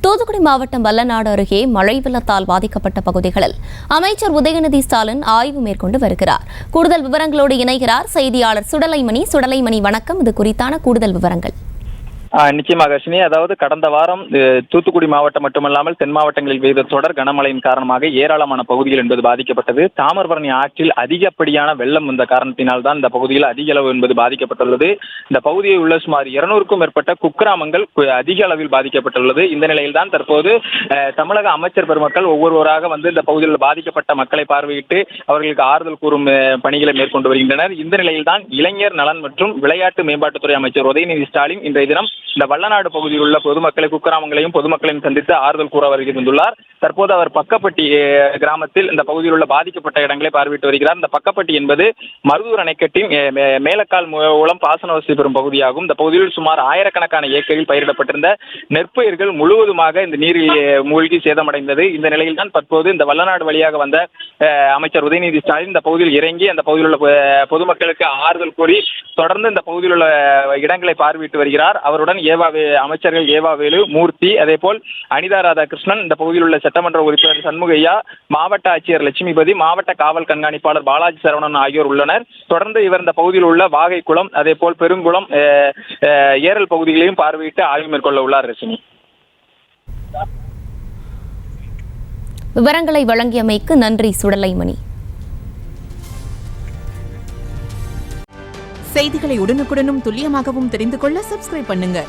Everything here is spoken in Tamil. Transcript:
தூத்துக்குடி மாவட்டம் வல்லநாடு அருகே மழை வெள்ளத்தால் பாதிக்கப்பட்ட பகுதிகளில் அமைச்சர் உதயநிதி ஸ்டாலின் ஆய்வு மேற்கொண்டு வருகிறார். கூடுதல் விவரங்களோடு இணைகிறார் செய்தியாளர் சுடலைமணி. சுடலைமணி, வணக்கம். இது குறித்தான கூடுதல் விவரங்கள். நிச்சயமாக அஸ்வினி, அதாவது கடந்த வாரம் தூத்துக்குடி மாவட்டம் மட்டுமல்லாமல் தென் மாவட்டங்களில் பெய்த தொடர் கனமழையின் காரணமாக ஏராளமான பகுதிகள் என்பது பாதிக்கப்பட்டது. தாமிரபரணி ஆற்றில் அதிகப்படியான வெள்ளம் வந்த காரணத்தினால் தான் இந்த பகுதியில் அதிக அளவு என்பது பாதிக்கப்பட்டுள்ளது. இந்த பகுதியில் உள்ள சுமார் 200க்கும் மேற்பட்ட குக்கிராமங்கள் அதிக அளவில் பாதிக்கப்பட்டுள்ளது. இந்த நிலையில் தான் தற்போது தமிழக அமைச்சர் பெருமக்கள் ஒவ்வொருவராக வந்து இந்த பகுதியில் பாதிக்கப்பட்ட மக்களை பார்வையிட்டு அவர்களுக்கு ஆறுதல் கூறும் பணிகளை மேற்கொண்டு வருகின்றனர். இந்த நிலையில் தான் இளைஞர் நலன் மற்றும் விளையாட்டு மேம்பாட்டுத்துறை அமைச்சர் உதயநிதி ஸ்டாலின் இன்றைய தினம் இந்த வல்லநாடு பகுதியில் உள்ள பொதுமக்களை குக்கிராமங்களையும் பொதுமக்களையும் சந்தித்து ஆறுதல் கூற வருகின்றுள்ளார். தற்போது அவர் பக்கப்பட்டி கிராமத்தில் இந்த பகுதியில் உள்ள பாதிக்கப்பட்ட இடங்களை பார்வையிட்டு வருகிறார். இந்த பக்கப்பட்டி என்பது மருதூர் அணைக்கட்டின் மேலக்கால் மூலம் பாசன வசதி பெறும் பகுதியாகும். இந்த பகுதியில் சுமார் ஆயிரக்கணக்கான ஏக்கரில் பயிரிடப்பட்டிருந்த நெற்பயிர்கள் முழுவதுமாக இந்த நீரில் மூழ்கி சேதமடைந்தது. இந்த நிலையில் தான் தற்போது இந்த வல்லநாடு வழியாக வந்த அமைச்சர் உதயநிதி ஸ்டாலின் இந்த பகுதியில் இறங்கி அந்த பகுதியில் உள்ள பொதுமக்களுக்கு ஆறுதல் கூறி தொடர்ந்து இந்த பகுதியில் உள்ள இடங்களை பார்வையிட்டு வருகிறார். அவருடன் அமைச்சர்கள் ஏவாவேலு, மூர்த்தி, அதே போல் அனிதா ராதாகிருஷ்ணன், இந்த பகுதியில் உள்ள சட்டமன்ற உறுப்பினர் சண்முகையா, மாவட்ட ஆட்சியர் லட்சுமிபதி, மாவட்ட காவல் கண்காணிப்பாளர் பாலாஜி சரவணன் ஆகியோர் உள்ளனர். தொடர்ந்து இவர் இந்த பகுதியில் உள்ள வாகைக்குளம், அதே போல் பெருங்குளம், ஏரல் பகுதிகளையும் பார்வையிட்டு ஆய்வு மேற்கொள்ள உள்ளார். ரஜினி, விவரங்களை வழங்கியமைக்கு நன்றி சுடலைமணி. செய்திகளை உடனுக்குடனும் துல்லியமாகவும் தெரிந்து கொள்ள சப்ஸ்கிரைப் பண்ணுங்க.